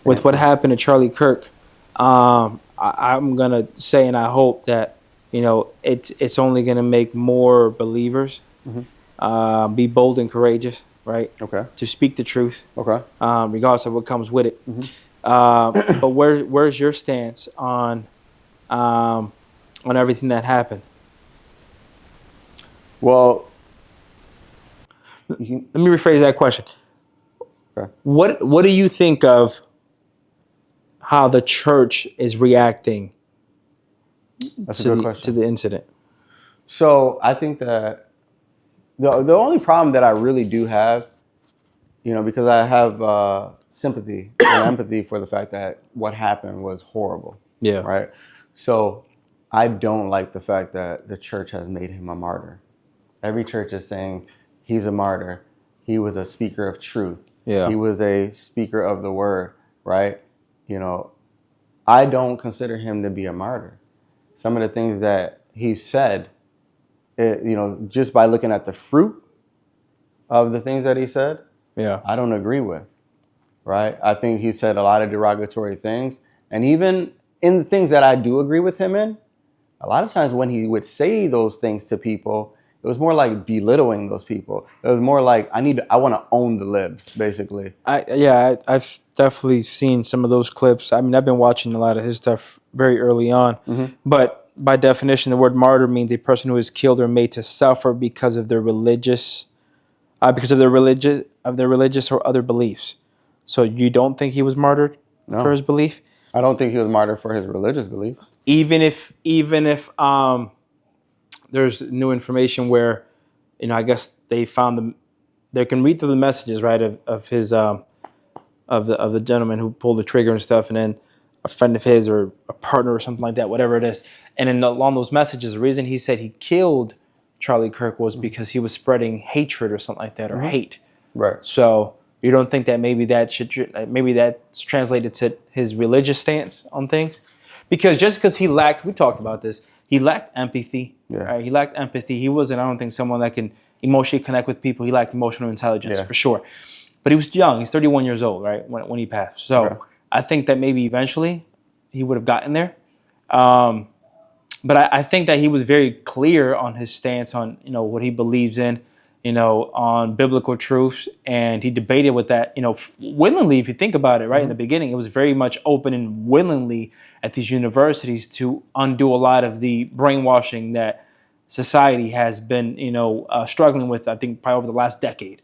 with what happened to Charlie Kirk, I'm gonna say, and I hope that it's only gonna make more believers Mm-hmm. be bold and courageous, right? Okay. To speak the truth, Okay. regardless of what comes with it. Mm-hmm. But where's your stance um, on everything that happened? Well, Let me rephrase that question. okay. What do you think of how the church is reacting That's a to good to question. the incident? So I think that the only problem that I really do have, because I have sympathy and empathy for the fact that what happened was horrible, Yeah. right? So I don't like the fact that the church has made him a martyr. Every church is saying he's a martyr. He was a speaker of truth. Yeah. He was a speaker of the word, right? I don't consider him to be a martyr. Some of the things that he said, just by looking at the fruit of the things that he said, Yeah. I don't agree with, right? I think he said a lot of derogatory things. And even in the things that I do agree with him in, a lot of times when he would say those things to people, it was more like belittling those people. It was more like I want to own the libs, basically. I've definitely seen some of those clips. I mean, I've been watching a lot of his stuff very early on, Mm-hmm. but by definition, the word martyr means a person who is killed or made to suffer because of their religious or other beliefs. So you don't think he was martyred for No, his belief, I don't think he was martyred for his religious beliefs. even if there's new information where I guess they found them. They can read through the messages, right, of his of the gentleman who pulled the trigger and stuff, and then a friend of his or a partner or something like that, whatever it is. And then along those messages, the reason he said he killed Charlie Kirk was because he was spreading hatred or something like that, or hate. Right. So you don't think that maybe that's translated to his religious stance on things? Because just because we talked about this, he lacked empathy. Yeah. Right? He lacked empathy. He wasn't, I don't think, someone that can emotionally connect with people. He lacked emotional intelligence, for sure. But he was young. He's 31 years old, right, when he passed. So I think that maybe eventually he would have gotten there. But I think that he was very clear on his stance on what he believes in, on biblical truths, and he debated with that, willingly. If you think about it, right, in the beginning, it was very much open and willingly at these universities to undo a lot of the brainwashing that society has been, struggling with. I think probably over the last decade,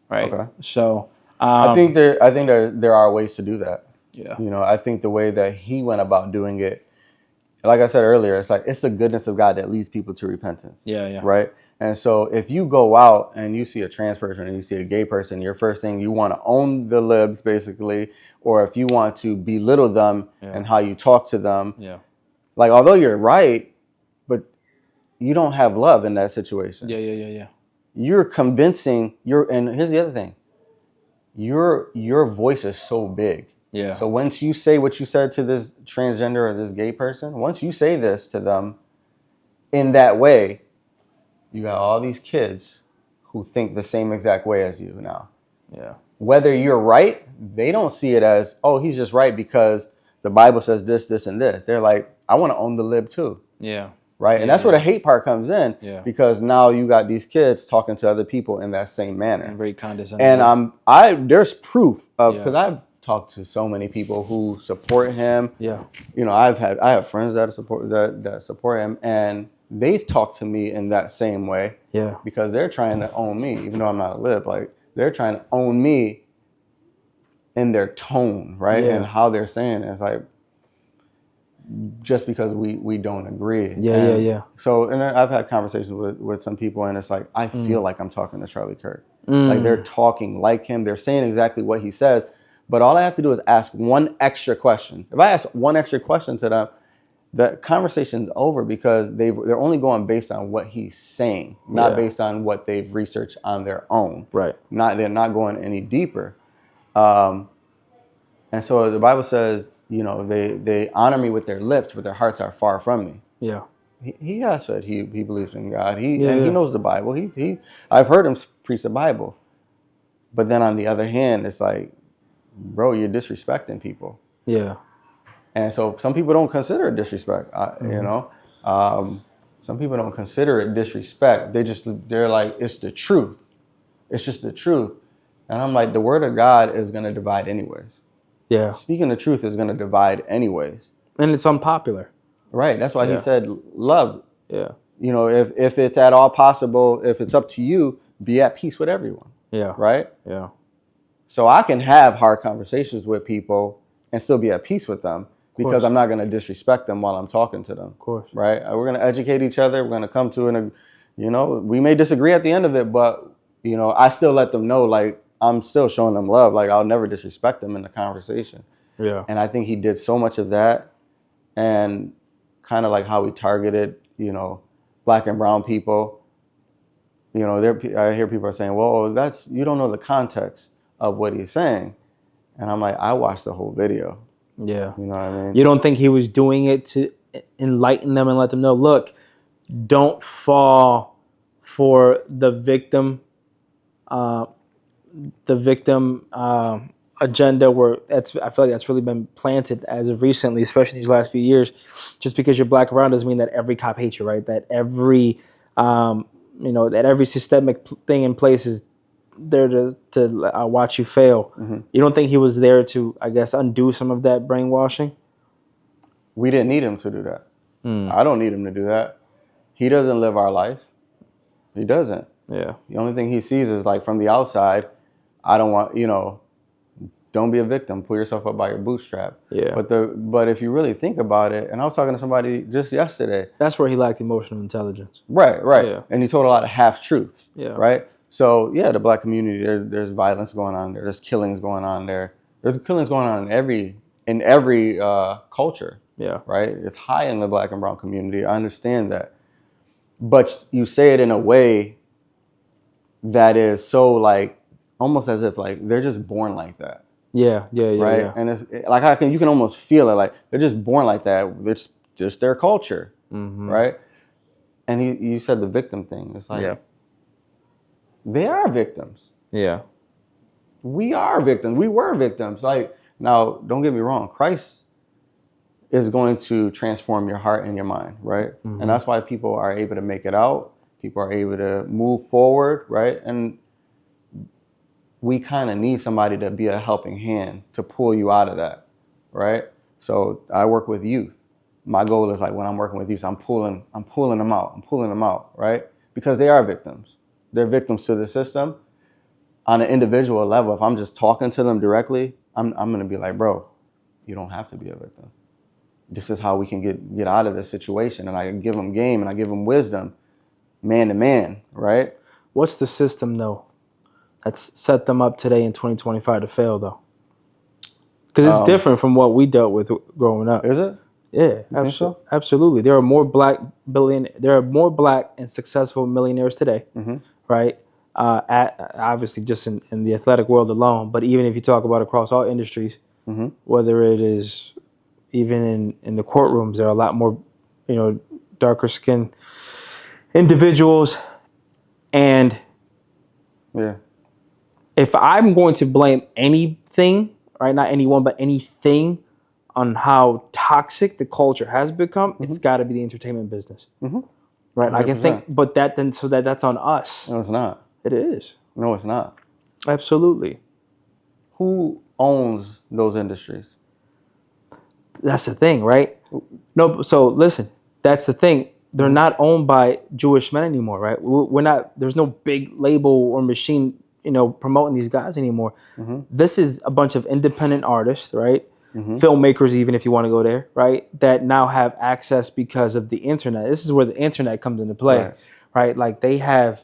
right? Okay. So I think there are ways to do that. yeah, I think the way that he went about doing it, like I said earlier, it's the goodness of God that leads people to repentance. yeah. Right. And so if you go out and you see a trans person and you see a gay person, your first thing, you want to own the libs, basically, or if you want to belittle them and how you talk to them. Yeah. Like, although you're right, but you don't have love in that situation. Yeah. You're convincing and here's the other thing. Your voice is so big. Yeah. So once you say what you said to this transgender or this gay person, once you say this to them in that way, you got all these kids who think the same exact way as you now. Yeah. Whether you're right, they don't see it as, oh, he's just right because the Bible says this, this, and this. They're like, I want to own the lib too. Yeah. Right. And that's where the hate part comes in. Yeah. Because now you got these kids talking to other people in that same manner. And very condescending. And there's proof of, because I've talked to so many people who support him. Yeah. I have friends that support him, and they've talked to me in that same way. Yeah. Because they're trying to own me, even though I'm not a lib. Like, they're trying to own me in their tone, right? Yeah. And how they're saying it. It's like, just because we don't agree. Yeah. So, and I've had conversations with some people, and it's like, I feel like I'm talking to Charlie Kirk. Like, they're talking like him. They're saying exactly what he says. But all I have to do is ask one extra question. If I ask one extra question to them, the conversation's over, because they're only going based on what he's saying, not based on what they've researched on their own. Right. They're not going any deeper. And so the Bible says, they honor me with their lips, but their hearts are far from me. Yeah. He has said he believes in God. He knows the Bible. I've heard him preach the Bible. But then on the other hand, it's like, bro, you're disrespecting people. Yeah. And so some people don't consider it disrespect. You know, some people don't consider it disrespect. They're like, it's the truth. It's just the truth. And I'm like, the word of God is going to divide anyways. Yeah. Speaking the truth is going to divide anyways. And it's unpopular. Right. That's why he said love. Yeah. You know, if it's at all possible, if it's up to you, be at peace with everyone. Yeah. Right? Yeah. So I can have hard conversations with people and still be at peace with them because I'm not going to disrespect them while I'm talking to them. Of course. Right? We're going to educate each other. We're going to come to we may disagree at the end of it, but, I still let them know, like, I'm still showing them love. Like, I'll never disrespect them in the conversation. Yeah. And I think he did so much of that, and kind of like how he targeted, black and brown people. I hear people are saying, well, you don't know the context of what he's saying. And I'm like, I watched the whole video. Yeah. You know what I mean? You don't think he was doing it to enlighten them and let them know, look, don't fall for the victim agenda, where I feel like that's really been planted as of recently, especially these last few years. Just because you're black around doesn't mean that every cop hates you, right? That every that every systemic thing in place is there to watch you fail. Mm-hmm. You don't think he was there to, I guess, undo some of that brainwashing? We didn't need him to do that. I don't need him to do that. He doesn't live our life. He doesn't. Yeah. The only thing he sees is, like, from the outside, I don't want, don't be a victim. Pull yourself up by your bootstrap. Yeah. But if you really think about it, and I was talking to somebody just yesterday. That's where he lacked emotional intelligence. Right. Yeah. And he told a lot of half-truths. Yeah. Right? So, yeah, the black community, there's violence going on there. There's killings going on there. There's killings going on in every culture. Yeah. Right? It's high in the black and brown community. I understand that. But you say it in a way that is so, like, almost as if, like, they're just born like that. Yeah. Right? Yeah. And it's like, you can almost feel it, like they're just born like that. It's just their culture. Mm-hmm. Right? And you said the victim thing. It's like, they are victims. Yeah. We are victims. We were victims. Like, now, don't get me wrong. Christ is going to transform your heart and your mind, right? Mm-hmm. And that's why people are able to make it out. People are able to move forward, right? And we kind of need somebody to be a helping hand to pull you out of that, right? So I work with youth. My goal is, like, when I'm working with youth, I'm pulling them out, right? Because they are victims. They're victims to the system. On an individual level, if I'm just talking to them directly, I'm going to be like, bro, you don't have to be a victim. This is how we can get out of this situation. And I give them game and I give them wisdom, man to man, right? What's the system, though, that's set them up today in 2025 to fail, though? Because it's different from what we dealt with growing up. Is it? Yeah, absolutely. There are more black and successful millionaires today, right? Obviously, just in the athletic world alone, but even if you talk about across all industries, whether it is even in the courtrooms, there are a lot more, darker skinned individuals. And if I'm going to blame anything, right, not anyone, but anything, on how toxic the culture has become, it's got to be the entertainment business, right? 100%. I can think, but that's on us. No, it's not. It is. No, it's not. Absolutely. Who owns those industries? That's the thing, right? No, so listen, that's the thing. They're not owned by Jewish men anymore, right? We're not. There's no big label or machine, promoting these guys anymore. This is a bunch of independent artists, right? Filmmakers, even if you want to go there, right? That now have access because of the internet. This is where the internet comes into play, right? Like, they have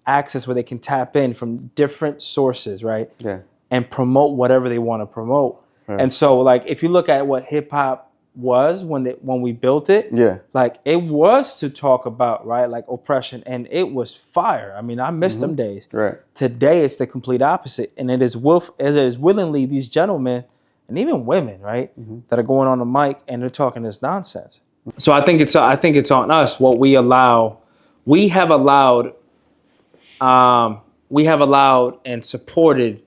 access where they can tap in from different sources, right? Yeah. And promote whatever they want to promote. Right. And so, like, if you look at what hip hop was when we built it, like, it was to talk about, right, like, oppression, and it was fire. I mean, I miss them days. Right. Today, it's the complete opposite, and it is willingly these gentlemen, and even women, right, that are going on the mic and they're talking this nonsense. So I think it's on us what we allow. We have allowed and supported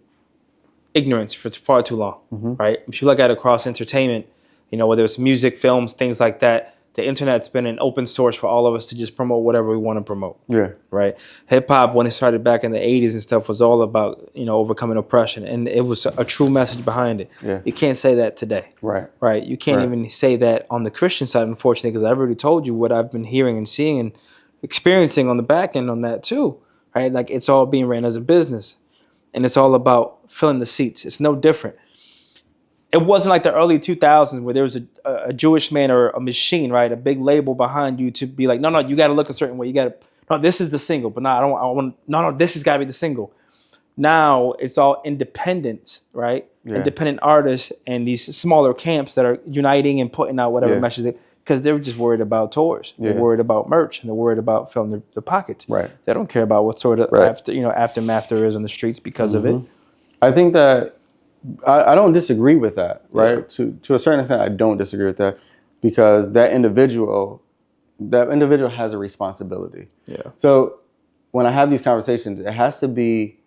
ignorance for far too long, right? If you look at across entertainment, whether it's music, films, things like that, the internet's been an open source for all of us to just promote whatever we want to promote. Yeah. Right. Hip hop, when it started back in the 80s and stuff, was all about, overcoming oppression. And it was a true message behind it. Yeah. You can't say that today. Right. Right. You can't even say that on the Christian side, unfortunately, because I've already told you what I've been hearing and seeing and experiencing on the back end on that too. Right. Like it's all being ran as a business. And it's all about filling the seats. It's no different. It wasn't like the early 2000s where there was a Jewish man or a machine, right? A big label behind you to be like, no, you got to look a certain way. You got to, no, this is the single, but no, I want, no, this has got to be the single. Now it's all independent, right? Yeah. Independent artists and these smaller camps that are uniting and putting out whatever message because they're just worried about tours. They're worried about merch and they're worried about filling their pockets. Right. They don't care about what sort of aftermath there is on the streets because of it. I think that I don't disagree with that, right? Yeah. To a certain extent, I don't disagree with that because that individual has a responsibility. Yeah. So when I have these conversations, it has to be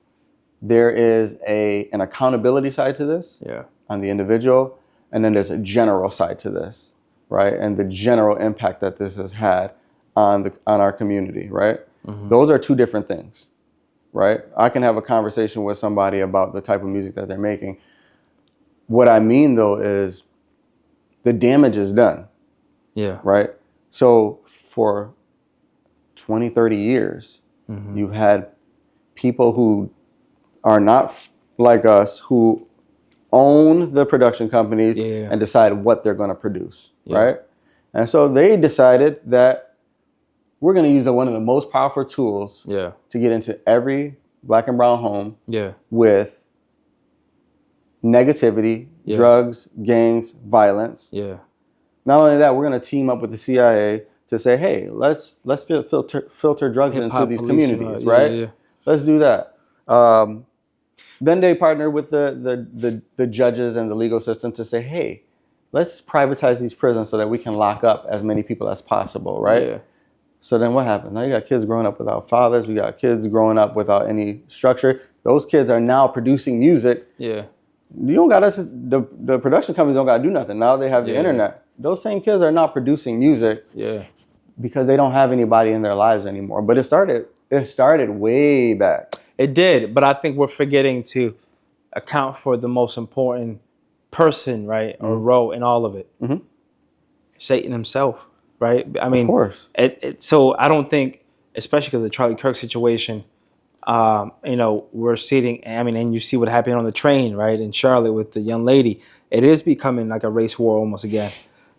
there is an accountability side to this on the individual, and then there's a general side to this, right? And the general impact that this has had on our community, right? Those are two different things. Right? I can have a conversation with somebody about the type of music that they're making. What I mean, though, is the damage is done. Yeah. Right? So for 20, 30 years, you've had people who are not like us, who own the production companies and decide what they're going to produce. Right? And so they decided that we're going to use one of the most powerful tools to get into every black and brown home with negativity, drugs, gangs, violence. Yeah. Not only that, we're going to team up with the CIA to say, hey, let's filter drugs into these communities, right? Yeah. Let's do that. Then they partner with the judges and the legal system to say, hey, let's privatize these prisons so that we can lock up as many people as possible, right? Yeah. So then what happens? Now you got kids growing up without fathers. We got kids growing up without any structure. Those kids are now producing music. Yeah. You don't got the production companies don't got to do nothing. Now they have the internet. Those same kids are not producing music. Yeah. Because they don't have anybody in their lives anymore. But it started way back. It did, but I think we're forgetting to account for the most important person, right, or role in all of it. Satan himself. Right. I mean, of course. So I don't think, especially because of the Charlie Kirk situation, we're sitting. I mean, and you see what happened on the train, right, in Charlotte with the young lady. It is becoming like a race war almost again.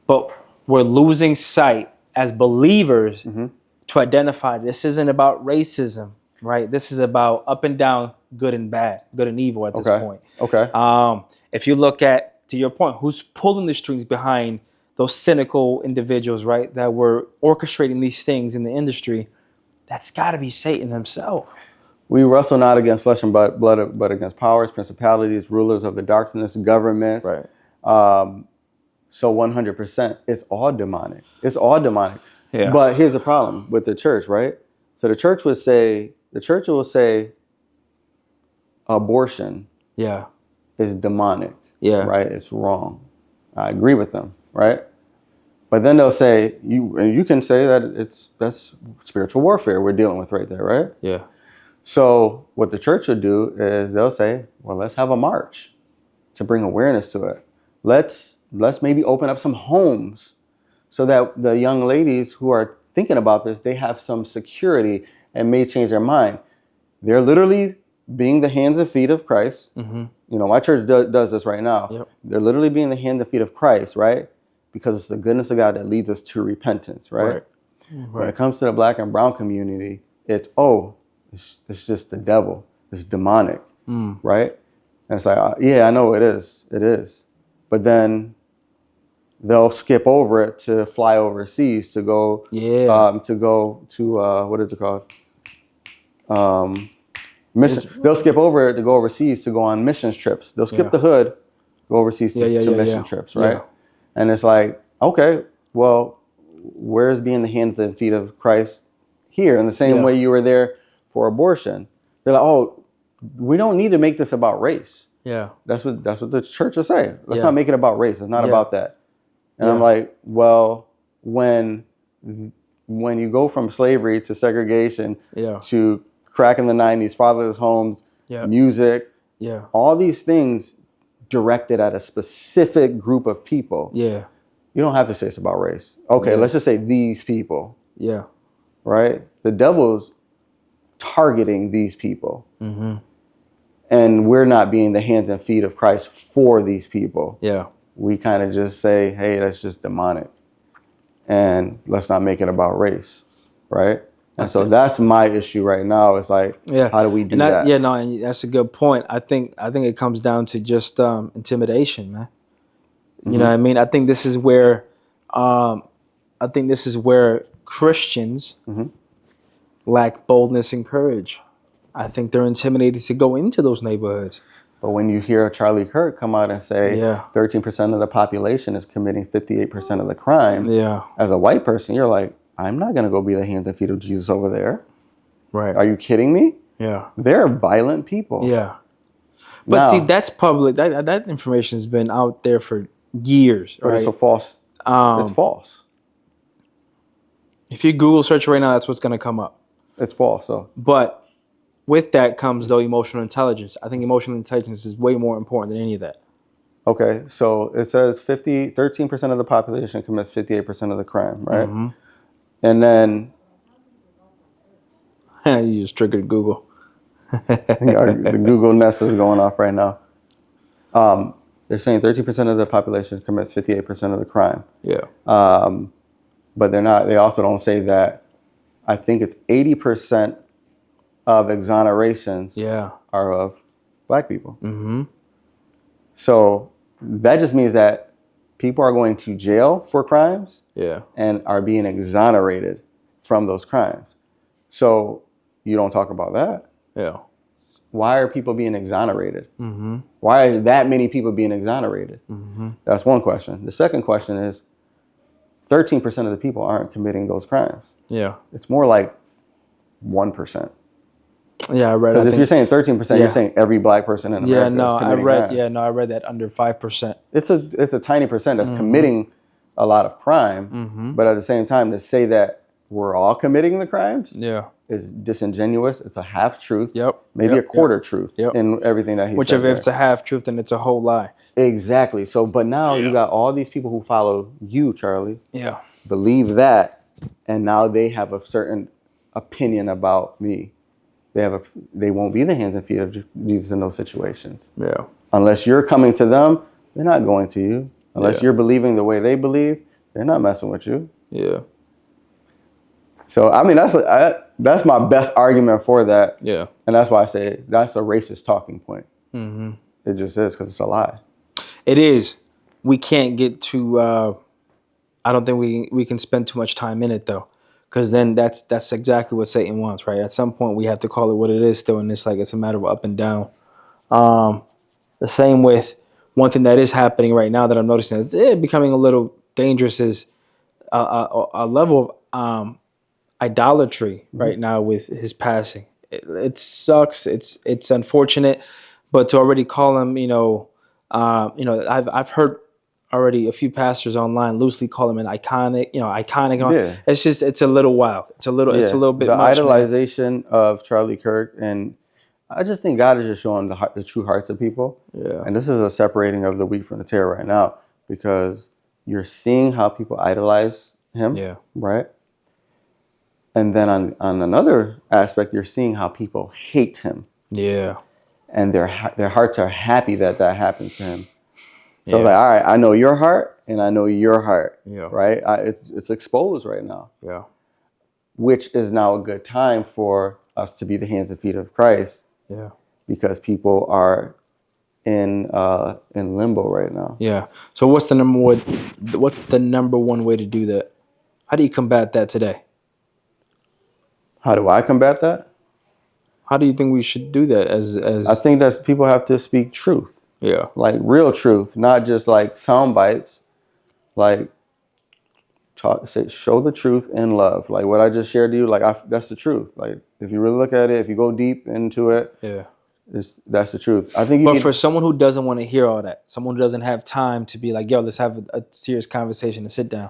But we're losing sight as believers to identify this isn't about racism, right? This is about up and down, good and bad, good and evil at this point. Okay. If you look at, to your point, who's pulling the strings behind those cynical individuals, right, that were orchestrating these things in the industry, that's got to be Satan himself. We wrestle not against flesh and blood, but against powers, principalities, rulers of the darkness, governments. Right. So 100%, it's all demonic. It's all demonic. Yeah. But here's the problem with the church, right? So the church will say abortion is demonic. Yeah. Right? It's wrong. I agree with them. Right, but then they'll say you can say that that's spiritual warfare we're dealing with right there, right? Yeah. So what the church would do is they'll say, well, let's have a march to bring awareness to it. Let's maybe open up some homes so that the young ladies who are thinking about this, they have some security and may change their mind. They're literally being the hands and feet of Christ. My church does this right now. Yep. They're literally being the hands and feet of Christ, right? Because it's the goodness of God that leads us to repentance, right? When it comes to the black and brown community, it's just the devil. It's demonic, right? And it's like, I know it is. It is. But then they'll skip over it to fly overseas to go, what is it called? Mission. They'll skip over it to go overseas to go on missions trips. They'll skip the hood, go overseas to mission trips, right? Yeah. And it's like, okay, well, where's being the hands and feet of Christ here? In the same way you were there for abortion. They're like, oh, we don't need to make this about race. Yeah. That's what the church will say. Let's Yeah. not make it about race. It's not about that. And I'm Yeah. like, well, when you go from slavery to segregation Yeah. to crack in the 90s, fatherless homes, Yeah. music, Yeah. all these things directed at a specific group of people. Yeah. You don't have to say it's about race. Okay, Yeah. let's just say these people, Yeah. right? The devil's targeting these people. Mm-hmm. And we're not being the hands and feet of Christ for these people. Yeah. We kind of just say, hey, that's just demonic. And let's not make it about race, right? And so that's my issue right now. It's like, how do we do that? Yeah, no, and that's a good point. I think it comes down to just intimidation, man. You know what I mean? I think this is where Christians lack boldness and courage. I think they're intimidated to go into those neighborhoods. But when you hear Charlie Kirk come out and say 13% of the population is committing 58% of the crime, as a white person, you're like, I'm not going to go be the hands and feet of Jesus over there. Right. Are you kidding me? Yeah. They're violent people. Yeah. But now, see, that's public. That information has been out there for years. Right? It's a false. It's false. If you Google search right now, that's what's going to come up. It's false. So. But with that comes, though, emotional intelligence. I think emotional intelligence is way more important than any of that. Okay, so it says 13% of the population commits 58% of the crime, right? Mm-hmm. And then... you just triggered Google. The Google Nest is going off right now. They're saying 13% of the population commits 58% of the crime. Yeah. But they're not. They also don't say that. I think it's 80% of exonerations are of black people. Mm-hmm. So that just means that people are going to jail for crimes and are being exonerated from those crimes. So you don't talk about that. Yeah. Why are people being exonerated? Mm-hmm. Why are that many people being exonerated? Mm-hmm. That's one question. The second question is 13% of the people aren't committing those crimes. Yeah. It's more like 1%. Yeah, I read. Because if you're saying 13%, you're saying every black person in America is committing crimes. I read that under 5%. It's a tiny percent that's committing a lot of crime, but at the same time, to say that we're all committing the crimes is disingenuous. It's a half truth, maybe a quarter truth in everything that he said. Which if it's a half truth, then it's a whole lie. Exactly. So, but now you got all these people who follow you, Charlie. Yeah. Believe that, and now they have a certain opinion about me. They won't be the hands and feet of Jesus in those situations. Yeah. Unless you're coming to them, they're not going to you. Unless you're believing the way they believe, they're not messing with you. Yeah. So I mean that's my best argument for that. Yeah. And that's why I say that's a racist talking point. Mm-hmm. It just is, because it's a lie. It is. We can't get too. I don't think we can spend too much time in it though. Because then that's exactly what Satan wants, right? At some point, we have to call it what it is still, and it's a matter of up and down. The same with one thing that is happening right now that I'm noticing is becoming a little dangerous is a level of idolatry right now with his passing. It sucks. It's unfortunate, but to already call him, I've heard already a few pastors online loosely call him an iconic. Yeah. It's a little wild. It's a little bit the much, idolization of Charlie Kirk, and I just think God is just showing the true hearts of people. Yeah. And this is a separating of the wheat from the tare right now, because you're seeing how people idolize him. Yeah. Right. And then on another aspect, you're seeing how people hate him. Yeah. And their hearts are happy that happened to him. So I was like, all right, I know your heart and I know your heart. Yeah. Right? It's exposed right now. Yeah. Which is now a good time for us to be the hands and feet of Christ. Yeah. Because people are in limbo right now. Yeah. So what's the number one way to do that? How do you combat that today? How do I combat that? How do you think we should do that as I think that people have to speak truth. Yeah. Like real truth, not just like sound bites. Like show the truth in love. Like what I just shared to you, that's the truth. Like if you really look at it, if you go deep into it, That's the truth. I think But for someone who doesn't want to hear all that, someone who doesn't have time to be like, yo, let's have a serious conversation and sit down,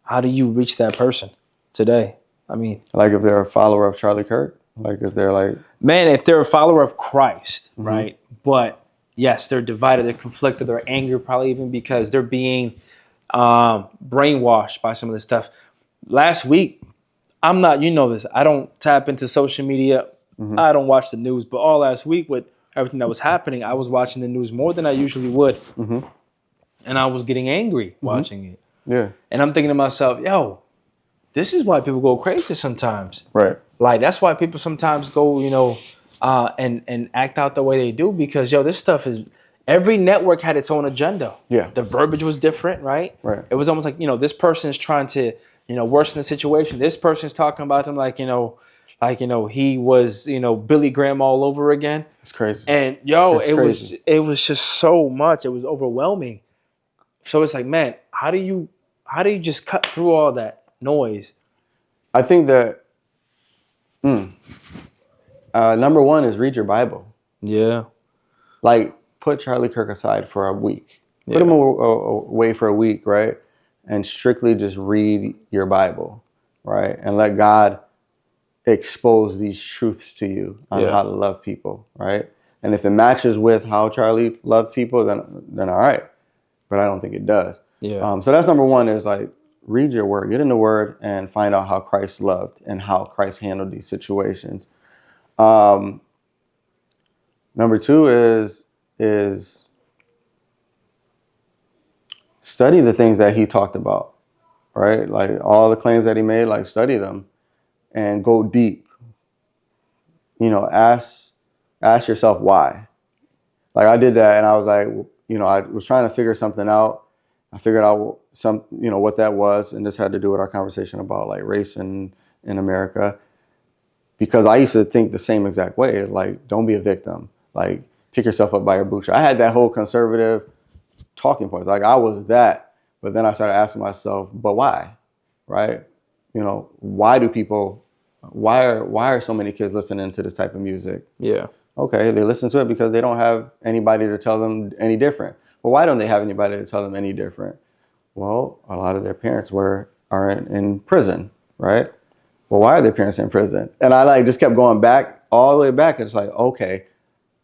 how do you reach that person today? I mean, like if they're a follower of Charlie Kirk, like if they're like, man, if they're a follower of Christ, right? But yes, they're divided, they're conflicted, they're angry, probably even because they're being brainwashed by some of this stuff. Last week, I'm not, you know this, I don't tap into social media. I don't watch the news, but all last week with everything that was happening, I was watching the news more than I usually would. And I was getting angry watching it. yeah, And I'm thinking to myself, yo, this is why people go crazy sometimes. right, Like, that's why people sometimes go, and act out the way they do, because, yo, this stuff is, every network had its own agenda. Yeah. The verbiage was different, right? Right. It was almost like, this person is trying to, worsen the situation. This person's talking about them like, he was, Billy Graham all over again. it's crazy. And it was just so much. It was overwhelming. So it's like, man, how do you just cut through all that noise? I think that number one is read your Bible. Yeah. Like, put Charlie Kirk aside for a week. Put him away for a week, right? And strictly just read your Bible, right? And let God expose these truths to you on how to love people, right? And if it matches with how Charlie loved people, then all right. But I don't think it does. Yeah. So that's number one, is like, read your word, get in the word, and find out how Christ loved and how Christ handled these situations. Number two is study the things that he talked about, right? Like all the claims that he made, like study them and go deep. Ask yourself why. Like I did that, and I was like, I was trying to figure something out. I figured out what that was, and this had to do with our conversation about like race in America. Because I used to think the same exact way, like, don't be a victim. Like, pick yourself up by your bootstrap. I had that whole conservative talking points. Like, I was that. But then I started asking myself, but why? Right? Why are so many kids listening to this type of music? Yeah. Okay, they listen to it because they don't have anybody to tell them any different. Well, why don't they have anybody to tell them any different? Well, a lot of their parents are in prison, right? Well, why are their parents in prison? And I just kept going back, all the way back. It's like, okay,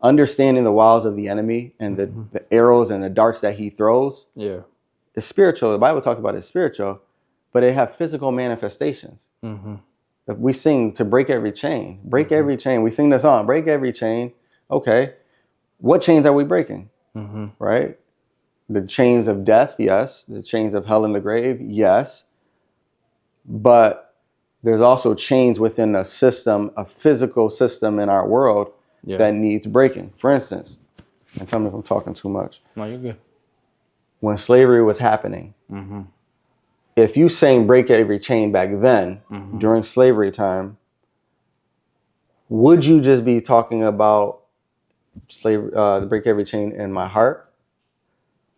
understanding the wiles of the enemy and the arrows and the darts that he throws. Yeah. It's spiritual. The Bible talks about it's spiritual, but they have physical manifestations. If we sing to break every chain, every chain. We sing the song, break every chain. Okay, what chains are we breaking? Right? The chains of death, yes. The chains of hell and the grave, yes. But there's also chains within a system, a physical system in our world that needs breaking. For instance, and tell me if I'm talking too much. No, you're good. When slavery was happening, if you sang break every chain back then, during slavery time, would you just be talking about break every chain in my heart?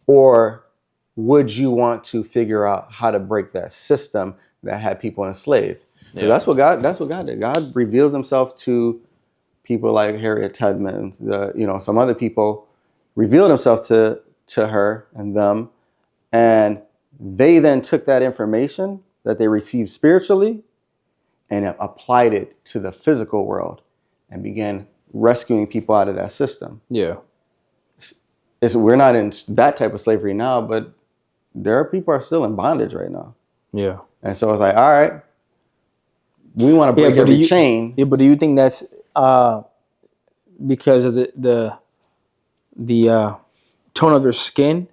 Or would you want to figure out how to break that system that had people enslaved? So that's what God did. God revealed himself to people like Harriet Tubman, some other people, revealed himself to her and them, and they then took that information that they received spiritually and applied it to the physical world and began rescuing people out of that system. Yeah. We're not in that type of slavery now, but there are people who are still in bondage right now. Yeah. And so it's like, all right, we want to break every chain. Yeah, but do you think that's because of the tone of their skin,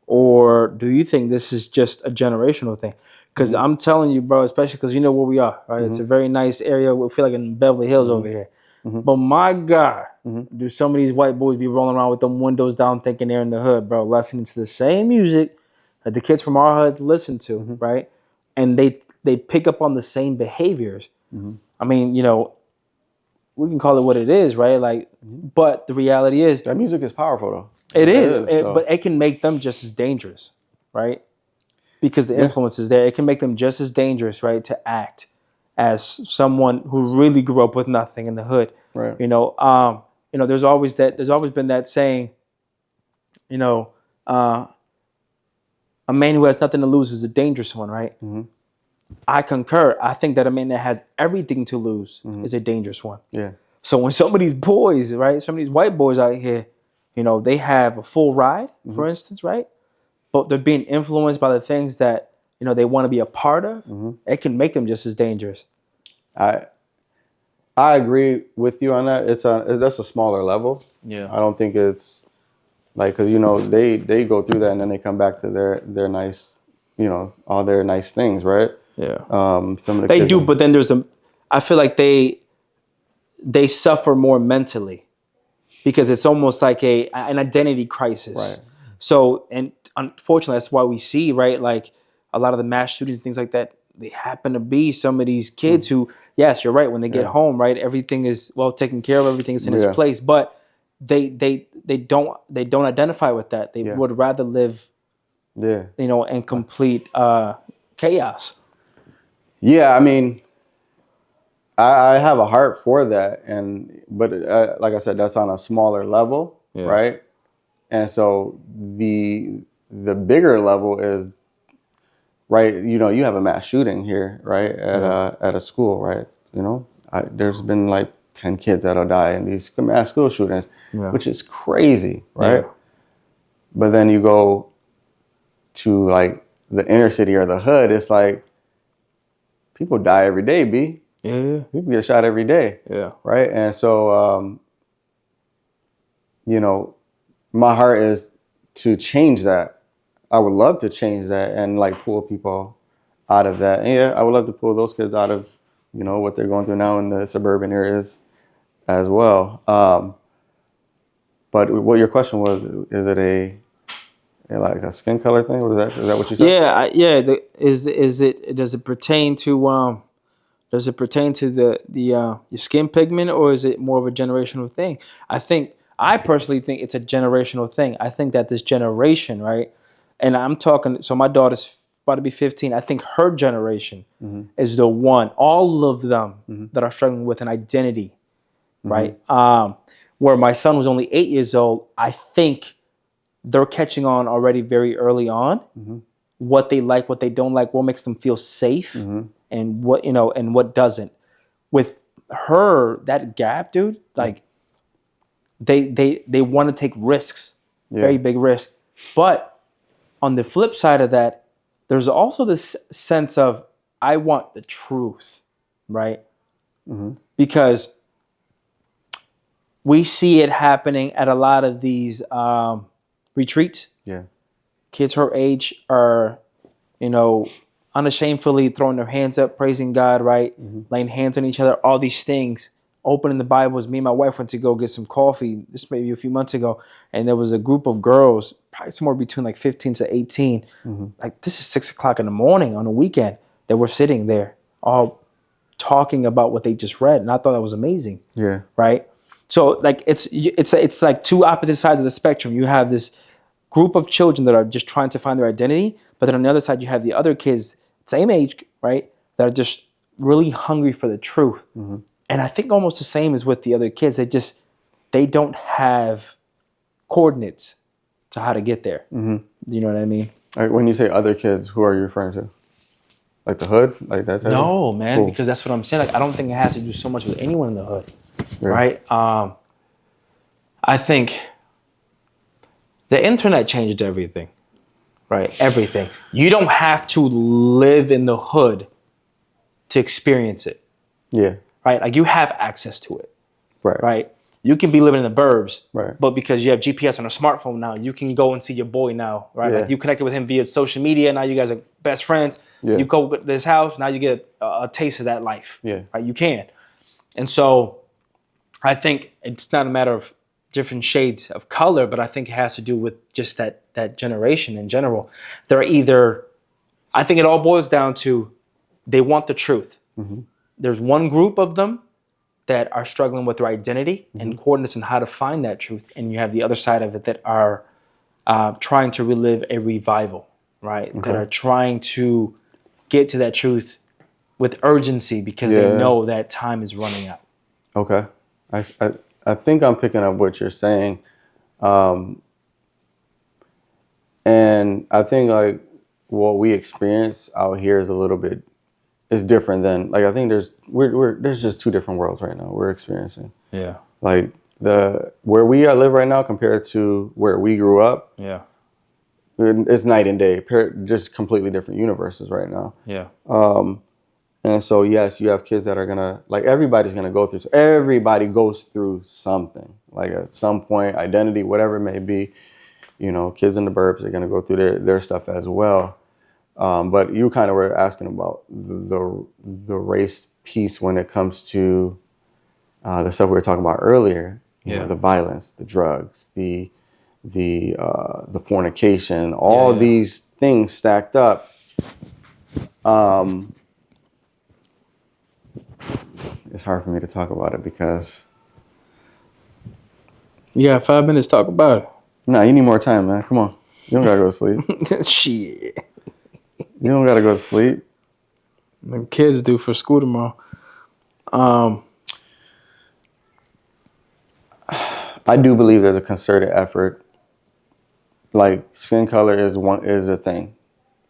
or do you think this is just a generational thing? Because I'm telling you, bro, especially because you know where we are, right? It's a very nice area. We feel like in Beverly Hills over here. But my God, do some of these white boys be rolling around with them windows down thinking they're in the hood, bro, listening to the same music that the kids from our hood listen to, right? And they pick up on the same behaviors. I mean, we can call it what it is, right? Like, but the reality is that music is powerful, though. It is, but it can make them just as dangerous, right? Because the influence is there. It can make them just as dangerous, right, to act as someone who really grew up with nothing in the hood. Right. there's always been that saying, you know, a man who has nothing to lose is a dangerous one, right? Mm-hmm. I concur. I think that a man that has everything to lose is a dangerous one. Yeah. So when some of these boys, right, some of these white boys out here, they have a full ride, for instance, right? But they're being influenced by the things that, they want to be a part of. It can make them just as dangerous. I agree with you on that. That's a smaller level. Yeah. I don't think it's like, cause they go through that and then they come back to their nice, all their nice things, right? Yeah. Some of the They kids do, but then I feel like they suffer more mentally because it's almost like an identity crisis. Right. So, and unfortunately, that's why we see, right, like a lot of the mass shootings and things like that, they happen to be some of these kids who, yes, you're right, when they get home, right, everything is well taken care of, everything is in its place, but they don't identify with that. They would rather live, in complete chaos. Yeah, I mean, I have a heart for that, but like I said, that's on a smaller level, right? And so the bigger level is, right, you have a mass shooting here, right, at a school, right? There's been like 10 kids that'll die in these mass school shootings, which is crazy, right? But then you go to like the inner city or the hood, it's like people die every day, B. Yeah. People get shot every day. Yeah. Right. And so, my heart is to change that. I would love to change that and like pull people out of that. And I would love to pull those kids out of, what they're going through now in the suburban areas as well. But what your question was, is it like a skin color thing? Is that what you said? Yeah. Does it pertain to your skin pigment, or is it more of a generational thing? I personally think it's a generational thing. I think that this generation, right, and I'm talking, so my daughter's about to be 15. I think her generation is the one, all of them that are struggling with an identity, right? Where my son was only 8 years old, I think they're catching on already very early on what they like, what they don't like, what makes them feel safe, and what and what doesn't. With her, that gap, dude, like they want to take risks, very big risks. But on the flip side of that, there's also this sense of I want the truth, right? Because we see it happening at a lot of these retreats. Yeah. Kids her age are, unashamedly throwing their hands up, praising God, right? Laying hands on each other, all these things. Opening the Bibles. Me and my wife went to go get some coffee. This maybe a few months ago, and there was a group of girls, probably somewhere between like 15 to 18. Like this is 6 o'clock in the morning on a weekend that we're sitting there, all talking about what they just read, and I thought that was amazing. Yeah. Right. So like it's like two opposite sides of the spectrum. You have this group of children that are just trying to find their identity, but then on the other side you have the other kids, same age, right, that are just really hungry for the truth. And I think almost the same as with the other kids. They don't have coordinates to how to get there. You know what I mean? All right, when you say other kids, who are you referring to? Like the hood, like that type? No, man, because that's what I'm saying. Like I don't think it has to do so much with anyone in the hood, right? I think the internet changed everything, right? Everything. You don't have to live in the hood to experience it. Yeah. Right? Like you have access to it. Right. Right? You can be living in the burbs, right, but because you have GPS on a smartphone now, you can go and see your boy now, right? Like you connected with him via social media. Now you guys are best friends. You go to this house. Now you get a taste of that life. Right? You can. And so I think it's not a matter of different shades of color, but I think it has to do with just that generation in general. They're either, I think it all boils down to they want the truth. There's one group of them that are struggling with their identity and coordinates on how to find that truth. And you have the other side of it that are trying to relive a revival, right? That are trying to get to that truth with urgency because they know that time is running out. Okay. I think I'm picking up what you're saying. And I think like what we experience out here is a little bit is different than like I think there's just two different worlds right now we're experiencing. Yeah. Like where we live right now compared to where we grew up. Yeah. It's night and day. Just completely different universes right now. Yeah. And so yes, you have kids that are gonna like everybody goes through something. Like at some point, identity, whatever it may be. Kids in the burbs are gonna go through their stuff as well. But you kind of were asking about the race piece when it comes to the stuff we were talking about earlier. The violence, the drugs, the fornication, all these things stacked up. It's hard for me to talk about it because you got 5 minutes to talk about it. No, you need more time, man. Come on, you don't gotta go to sleep. Shit. You don't gotta go to sleep. Them kids do for school tomorrow. I do believe there's a concerted effort. Like skin color is a thing,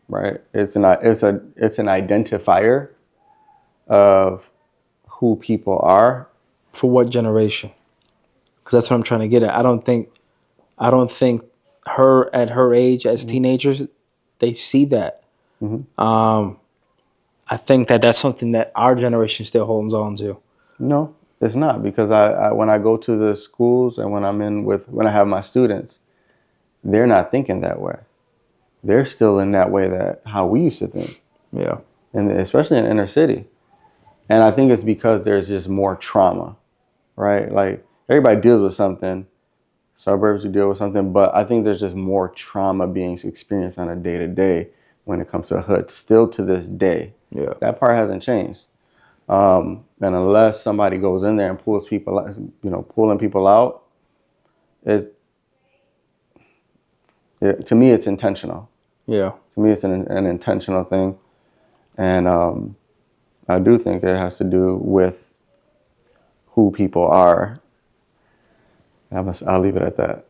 right? It's an identifier of who people are. For what generation? Because that's what I'm trying to get at. I don't think her at her age as teenagers, they see that. Mm-hmm. I think that's something that our generation still holds on to. No, it's not, because I when I go to the schools and when when I have my students, they're not thinking that way. They're still in that way that how we used to think. Yeah. And especially in inner city. And I think it's because there's just more trauma, right? Like everybody deals with something. Suburbs, you deal with something, but I think there's just more trauma being experienced on a day-to-day when it comes to the hood, still to this day. Yeah. That part hasn't changed. And unless somebody goes in there and pulls people out, pulling people out, to me, it's intentional. Yeah. To me, it's an intentional thing. And I do think it has to do with who people are. I'll leave it at that.